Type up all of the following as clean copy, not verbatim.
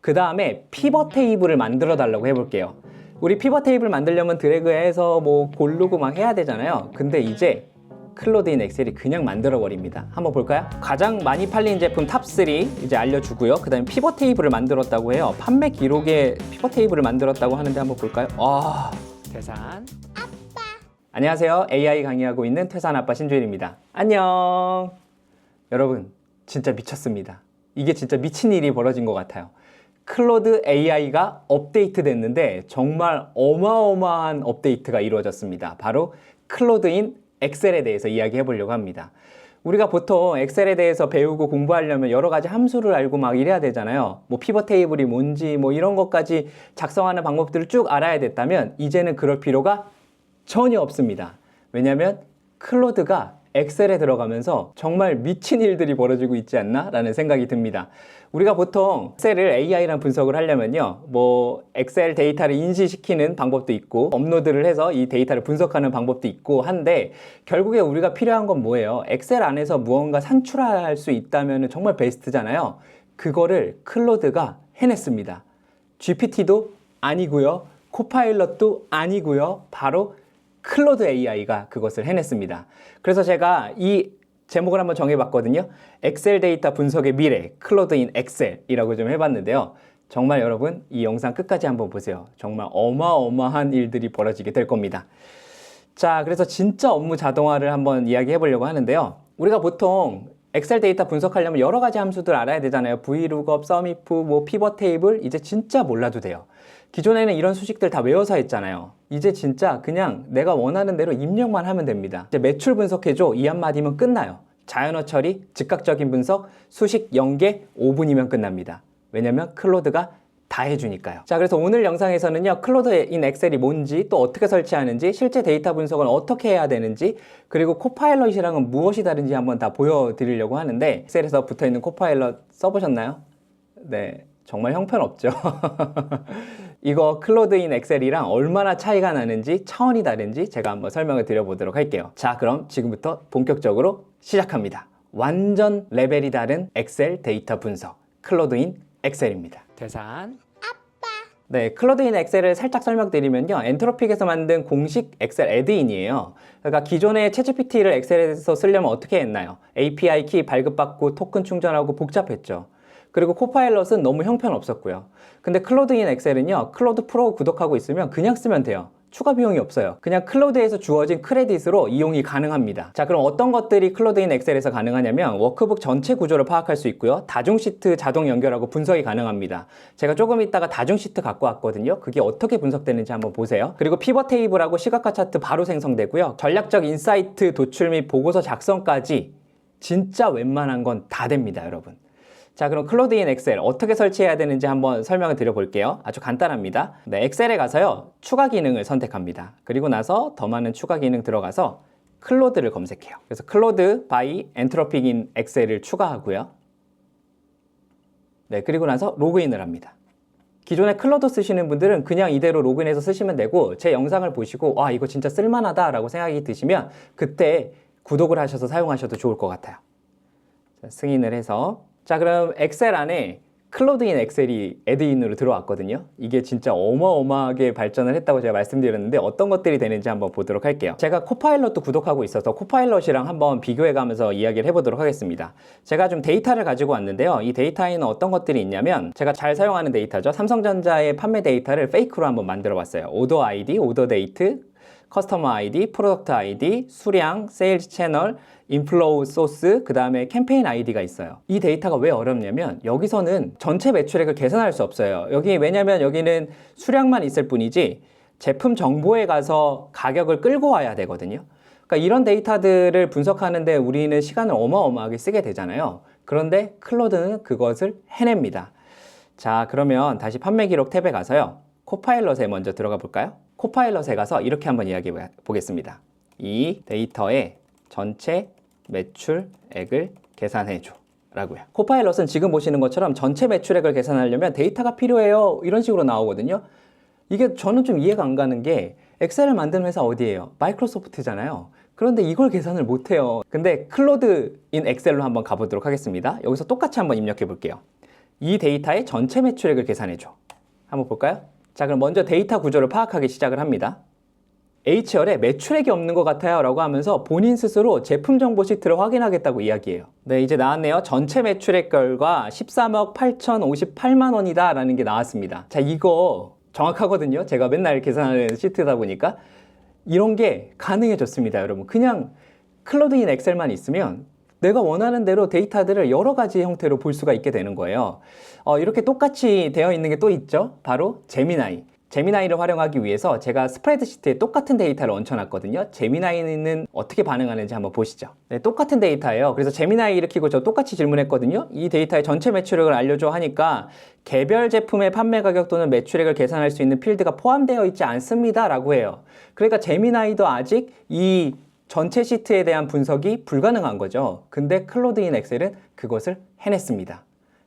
그 다음에 피벗 테이블을 만들어 달라고 해볼게요. 우리 피벗 테이블 만들려면 드래그해서 뭐 고르고 막 해야 되잖아요. 근데 이제 클로드인 엑셀이 그냥 만들어 버립니다. 한번 볼까요? 가장 많이 팔린 제품 탑3 이제 알려주고요. 그 다음에 피벗 테이블을 만들었다고 해요. 판매 기록에 피벗 테이블을 만들었다고 하는데 한번 볼까요? 태산 안녕하세요. AI 강의하고 있는 태산 아빠 신주일입니다. 안녕. 여러분 진짜 미쳤습니다. 이게 진짜 미친 일이 벌어진 것 같아요. 클로드 AI가 업데이트 됐는데 정말 어마어마한 업데이트가 이루어졌습니다. 바로 클로드인 엑셀에 대해서 이야기해 보려고 합니다. 우리가 보통 엑셀에 대해서 배우고 공부하려면 여러 가지 함수를 알고 막 이래야 되잖아요. 뭐 피벗 테이블이 뭔지 뭐 이런 것까지 작성하는 방법들을 쭉 알아야 됐다면 이제는 그럴 필요가 전혀 없습니다. 왜냐하면 클로드가 엑셀에 들어가면서 정말 미친 일들이 벌어지고 있지 않나? 라는 생각이 듭니다. 우리가 보통 엑셀을 AI랑 분석을 하려면요, 뭐 엑셀 데이터를 인식시키는 방법도 있고 업로드를 해서 이 데이터를 분석하는 방법도 있고 한데 결국에 우리가 필요한 건 뭐예요? 엑셀 안에서 무언가 산출할 수 있다면 정말 베스트잖아요. 그거를 클로드가 해냈습니다. GPT도 아니고요, 코파일럿도 아니고요, 바로 클로드 AI가 그것을 해냈습니다. 그래서 제가 이 제목을 한번 정해봤거든요. 엑셀 데이터 분석의 미래, 클로드인 엑셀이라고 좀 해봤는데요. 정말 여러분 이 영상 끝까지 한번 보세요. 정말 어마어마한 일들이 벌어지게 될 겁니다. 자, 그래서 진짜 업무 자동화를 한번 이야기해 보려고 하는데요. 우리가 보통 엑셀 데이터 분석하려면 여러 가지 함수들 알아야 되잖아요. VLOOKUP, SUMIF, 뭐 피벗 테이블 이제 진짜 몰라도 돼요. 기존에는 이런 수식들 다 외워서 했잖아요. 이제 진짜 그냥 내가 원하는 대로 입력만 하면 됩니다. 이제 매출 분석해줘 이 한마디면 끝나요. 자연어 처리, 즉각적인 분석, 수식 연계 5분이면 끝납니다. 왜냐면 클로드가 다 해주니까요. 자, 그래서 오늘 영상에서는요, 클로드인 엑셀이 뭔지, 또 어떻게 설치하는지, 실제 데이터 분석은 어떻게 해야 되는지, 그리고 코파일럿이랑은 무엇이 다른지 한번 다 보여드리려고 하는데, 엑셀에서 붙어있는 코파일럿 써보셨나요? 네, 정말 형편없죠. 이거 클로드인 엑셀이랑 얼마나 차이가 나는지, 차원이 다른지 제가 한번 설명을 드려보도록 할게요. 자, 그럼 지금부터 본격적으로 시작합니다. 완전 레벨이 다른 엑셀 데이터 분석, 클로드인 엑셀입니다. 태산 네, 클로드인 엑셀을 살짝 설명드리면요, 엔트로픽에서 만든 공식 엑셀 애드인이에요. 그러니까 기존의 챗GPT를 엑셀에서 쓰려면 어떻게 했나요? API 키 발급받고 토큰 충전하고 복잡했죠. 그리고 코파일럿은 너무 형편없었고요. 근데 클로드인 엑셀은요, 클로드 프로 구독하고 있으면 그냥 쓰면 돼요. 추가 비용이 없어요. 그냥 클로드에서 주어진 크레딧으로 이용이 가능합니다. 자, 그럼 어떤 것들이 클로드인 엑셀에서 가능하냐면 워크북 전체 구조를 파악할 수 있고요. 다중 시트 자동 연결하고 분석이 가능합니다. 제가 조금 이따가 다중 시트 갖고 왔거든요. 그게 어떻게 분석되는지 한번 보세요. 그리고 피벗 테이블하고 시각화 차트 바로 생성되고요. 전략적 인사이트 도출 및 보고서 작성까지 진짜 웬만한 건 다 됩니다, 여러분. 자, 그럼 클로드인 엑셀 어떻게 설치해야 되는지 한번 설명을 드려볼게요. 아주 간단합니다. 네, 엑셀에 가서요, 추가 기능을 선택합니다. 그리고 나서 더 많은 추가 기능 들어가서 클로드를 검색해요. 그래서 클로드 by 엔트로픽 인 엑셀을 추가하고요. 네, 그리고 나서 로그인을 합니다. 기존에 클로드 쓰시는 분들은 그냥 이대로 로그인해서 쓰시면 되고, 제 영상을 보시고 와, 이거 진짜 쓸만하다 라고 생각이 드시면 그때 구독을 하셔서 사용하셔도 좋을 것 같아요. 자, 승인을 해서, 자, 그럼 엑셀 안에 클로드인 엑셀이 애드인으로 들어왔거든요. 이게 진짜 어마어마하게 발전을 했다고 제가 말씀드렸는데 어떤 것들이 되는지 한번 보도록 할게요. 제가 코파일럿도 구독하고 있어서 코파일럿이랑 한번 비교해가면서 이야기를 해보도록 하겠습니다. 제가 좀 데이터를 가지고 왔는데요. 이 데이터에는 어떤 것들이 있냐면 제가 잘 사용하는 데이터죠. 삼성전자의 판매 데이터를 페이크로 한번 만들어 봤어요. 오더 아이디, 오더 데이트, 커스터머 아이디, 프로덕트 아이디, 수량, 세일즈 채널, 인플로우 소스, 그 다음에 캠페인 아이디가 있어요. 이 데이터가 왜 어렵냐면 여기서는 전체 매출액을 계산할 수 없어요. 왜냐면 여기는 수량만 있을 뿐이지 제품 정보에 가서 가격을 끌고 와야 되거든요. 그러니까 이런 데이터들을 분석하는데 우리는 시간을 어마어마하게 쓰게 되잖아요. 그런데 클로드는 그것을 해냅니다. 자, 그러면 다시 판매 기록 탭에 가서요, 코파일럿에 먼저 들어가 볼까요? 코파일럿에 가서 이렇게 한번 이야기해 보겠습니다. 이 데이터의 전체 매출액을 계산해줘 라고요. 코파일럿은 지금 보시는 것처럼 전체 매출액을 계산하려면 데이터가 필요해요, 이런 식으로 나오거든요. 이게 저는 좀 이해가 안 가는 게 엑셀을 만드는 회사 어디예요? 마이크로소프트잖아요. 그런데 이걸 계산을 못해요. 근데 클로드인 엑셀로 한번 가보도록 하겠습니다. 여기서 똑같이 한번 입력해 볼게요. 이 데이터의 전체 매출액을 계산해줘. 한번 볼까요? 자, 그럼 먼저 데이터 구조를 파악하기 시작을 합니다. H열에 매출액이 없는 것 같아요 라고 하면서 본인 스스로 제품 정보 시트를 확인하겠다고 이야기해요. 네, 이제 나왔네요. 전체 매출액 결과 13억 8,058만 원이다 라는 게 나왔습니다. 자, 이거 정확하거든요. 제가 맨날 계산하는 시트다 보니까 이런 게 가능해졌습니다, 여러분. 그냥 클로드인 엑셀만 있으면 내가 원하는 대로 데이터들을 여러 가지 형태로 볼 수가 있게 되는 거예요. 이렇게 똑같이 되어 있는 게 또 있죠. 바로 제미나이. 제미나이를 활용하기 위해서 제가 스프레드시트에 똑같은 데이터를 얹혀놨거든요. 제미나이는 어떻게 반응하는지 한번 보시죠. 네, 똑같은 데이터예요. 그래서 제미나이 일으키고 저 똑같이 질문했거든요. 이 데이터의 전체 매출액을 알려줘 하니까 개별 제품의 판매 가격 또는 매출액을 계산할 수 있는 필드가 포함되어 있지 않습니다 라고 해요. 그러니까 제미나이도 아직 이 전체 시트에 대한 분석이 불가능한 거죠. 근데 클로드인 엑셀은 그것을 해냈습니다.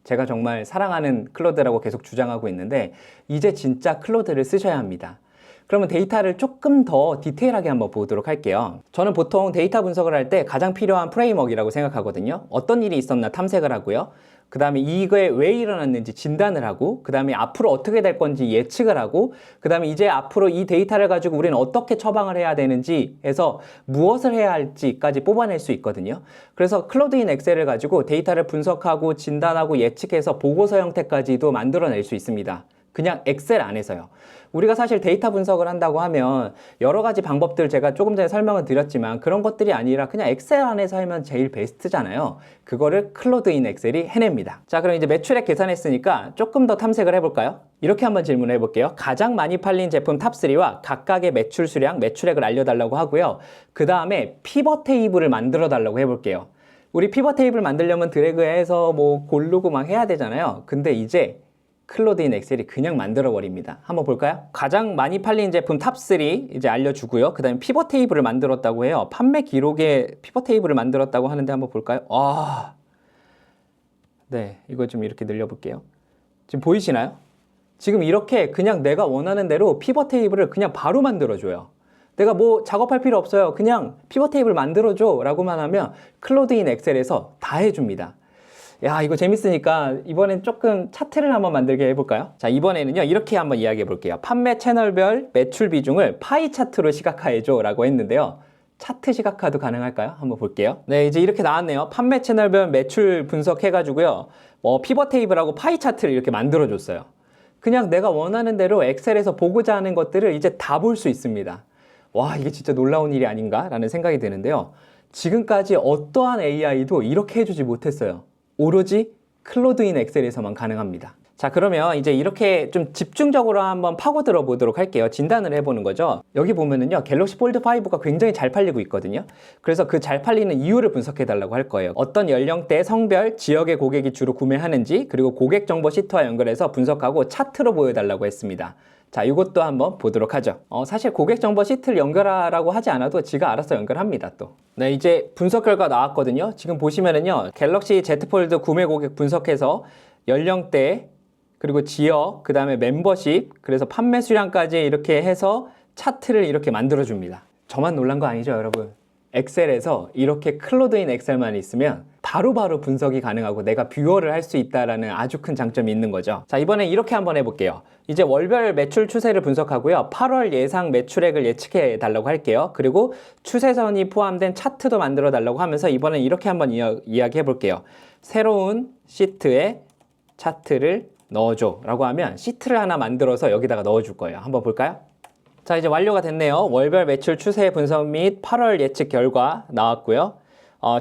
제가 정말 사랑하는 클로드라고 계속 주장하고 있는데 이제 진짜 클로드를 쓰셔야 합니다. 그러면 데이터를 조금 더 디테일하게 한번 보도록 할게요. 저는 보통 데이터 분석을 할 때 가장 필요한 프레임워크이라고 생각하거든요. 어떤 일이 있었나 탐색을 하고요. 그 다음에 이거에 왜 일어났는지 진단을 하고, 그 다음에 앞으로 어떻게 될 건지 예측을 하고, 그 다음에 이제 앞으로 이 데이터를 가지고 우리는 어떻게 처방을 해야 되는지 해서 무엇을 해야 할지까지 뽑아낼 수 있거든요. 그래서 클로드인 엑셀을 가지고 데이터를 분석하고 진단하고 예측해서 보고서 형태까지도 만들어낼 수 있습니다. 그냥 엑셀 안에서요. 우리가 사실 데이터 분석을 한다고 하면 여러 가지 방법들 제가 조금 전에 설명을 드렸지만 그런 것들이 아니라 그냥 엑셀 안에서 하면 제일 베스트잖아요. 그거를 클로드인 엑셀이 해냅니다. 자, 그럼 이제 매출액 계산했으니까 조금 더 탐색을 해볼까요? 이렇게 한번 질문을 해볼게요. 가장 많이 팔린 제품 탑3와 각각의 매출 수량, 매출액을 알려달라고 하고요. 그 다음에 피벗 테이블을 만들어 달라고 해볼게요. 우리 피벗 테이블 만들려면 드래그해서 뭐 고르고 막 해야 되잖아요. 근데 이제 클로드인 엑셀이 그냥 만들어 버립니다. 한번 볼까요? 가장 많이 팔린 제품 탑3 이제 알려주고요. 그 다음에 피벗 테이블을 만들었다고 해요. 판매 기록에 피벗 테이블을 만들었다고 하는데 한번 볼까요? 네, 이거 좀 이렇게 늘려볼게요. 지금 보이시나요? 지금 이렇게 그냥 내가 원하는 대로 피벗 테이블을 그냥 바로 만들어줘요. 내가 뭐 작업할 필요 없어요. 그냥 피벗 테이블 만들어줘 라고만 하면 클로드인 엑셀에서 다 해줍니다. 야, 이거 재밌으니까 이번엔 조금 차트를 한번 만들게 해볼까요? 자, 이번에는요 이렇게 한번 이야기해 볼게요. 판매 채널별 매출 비중을 파이 차트로 시각화해줘 라고 했는데요. 차트 시각화도 가능할까요? 한번 볼게요. 네, 이제 이렇게 나왔네요. 판매 채널별 매출 분석해가지고요, 피벗 테이블하고 파이 차트를 이렇게 만들어줬어요. 그냥 내가 원하는 대로 엑셀에서 보고자 하는 것들을 이제 다 볼 수 있습니다. 와, 이게 진짜 놀라운 일이 아닌가 라는 생각이 드는데요. 지금까지 어떠한 AI도 이렇게 해주지 못했어요. 오로지 클로드인 엑셀에서만 가능합니다. 자, 그러면 이제 이렇게 좀 집중적으로 한번 파고들어 보도록 할게요. 진단을 해보는 거죠. 여기 보면은요, 갤럭시 폴드 5가 굉장히 잘 팔리고 있거든요. 그래서 그 잘 팔리는 이유를 분석해 달라고 할 거예요. 어떤 연령대, 성별, 지역의 고객이 주로 구매하는지, 그리고 고객 정보 시트와 연결해서 분석하고 차트로 보여달라고 했습니다. 자, 이것도 한번 보도록 하죠. 사실 고객 정보 시트를 연결하라고 하지 않아도 지가 알아서 연결합니다, 또. 네, 이제 분석 결과 나왔거든요. 지금 보시면은요, 갤럭시 Z 폴드 구매 고객 분석해서 연령대, 그리고 지역, 그 다음에 멤버십, 그래서 판매 수량까지 이렇게 해서 차트를 이렇게 만들어줍니다. 저만 놀란 거 아니죠, 여러분? 엑셀에서 이렇게 클로드인 엑셀만 있으면 바로바로 분석이 가능하고 내가 뷰어를 할 수 있다는 아주 큰 장점이 있는 거죠. 자, 이번에 이렇게 한번 해볼게요. 이제 월별 매출 추세를 분석하고요. 8월 예상 매출액을 예측해 달라고 할게요. 그리고 추세선이 포함된 차트도 만들어 달라고 하면서 이번엔 이렇게 한번 이야기해 볼게요. 새로운 시트에 차트를 넣어줘 라고 하면 시트를 하나 만들어서 여기다가 넣어줄 거예요. 한번 볼까요? 자, 이제 완료가 됐네요. 월별 매출 추세 분석 및 8월 예측 결과 나왔고요.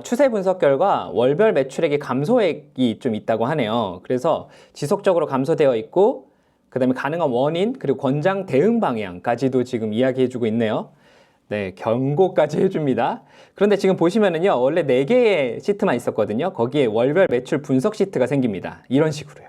추세 분석 결과 월별 매출액의 감소액이 좀 있다고 하네요. 그래서 지속적으로 감소되어 있고, 그 다음에 가능한 원인, 그리고 권장 대응 방향까지도 지금 이야기해주고 있네요. 네, 경고까지 해줍니다. 그런데 지금 보시면은요, 원래 4개의 시트만 있었거든요. 거기에 월별 매출 분석 시트가 생깁니다. 이런 식으로요.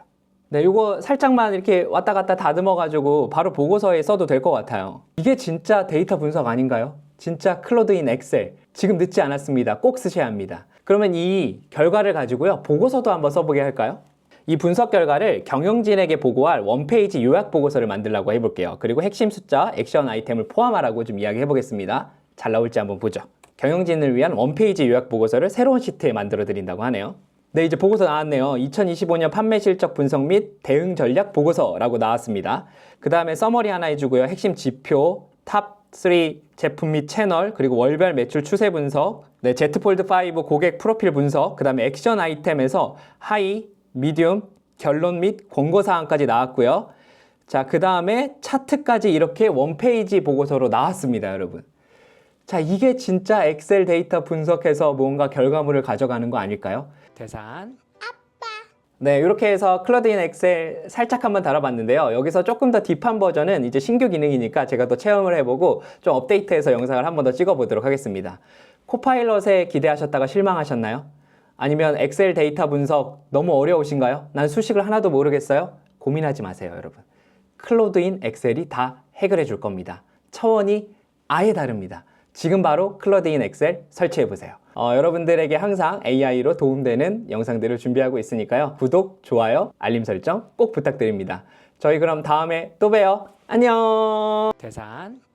네, 이거 살짝만 이렇게 왔다 갔다 다듬어가지고 바로 보고서에 써도 될 것 같아요. 이게 진짜 데이터 분석 아닌가요? 진짜 클로드인 엑셀. 지금 늦지 않았습니다. 꼭 쓰셔야 합니다. 그러면 이 결과를 가지고요, 보고서도 한번 써보게 할까요? 이 분석 결과를 경영진에게 보고할 원페이지 요약 보고서를 만들려고 해볼게요. 그리고 핵심 숫자, 액션 아이템을 포함하라고 좀 이야기해 보겠습니다. 잘 나올지 한번 보죠. 경영진을 위한 원페이지 요약 보고서를 새로운 시트에 만들어 드린다고 하네요. 네, 이제 보고서 나왔네요. 2025년 판매 실적 분석 및 대응 전략 보고서라고 나왔습니다. 그 다음에 서머리 하나 해주고요. 핵심 지표, 탑 3 제품 및 채널, 그리고 월별 매출 추세 분석, 네, Z 폴드 5 고객 프로필 분석, 그 다음에 액션 아이템에서 하이, 미디움, 결론 및 권고 사항까지 나왔고요. 자, 그 다음에 차트까지 이렇게 원페이지 보고서로 나왔습니다, 여러분. 자, 이게 진짜 엑셀 데이터 분석해서 뭔가 결과물을 가져가는 거 아닐까요? 계산. 네, 이렇게 해서 클로드인 엑셀 살짝 한번 다뤄봤는데요. 여기서 조금 더 딥한 버전은 이제 신규 기능이니까 제가 또 체험을 해보고 좀 업데이트해서 영상을 한번 더 찍어보도록 하겠습니다. 코파일럿에 기대하셨다가 실망하셨나요? 아니면 엑셀 데이터 분석 너무 어려우신가요? 난 수식을 하나도 모르겠어요? 고민하지 마세요, 여러분. 클로드인 엑셀이 다 해결해 줄 겁니다. 차원이 아예 다릅니다. 지금 바로 클로드인 엑셀 설치해보세요. 여러분들에게 항상 AI로 도움되는 영상들을 준비하고 있으니까요. 구독, 좋아요, 알림 설정 꼭 부탁드립니다. 저희 그럼 다음에 또 봬요. 안녕! 계산.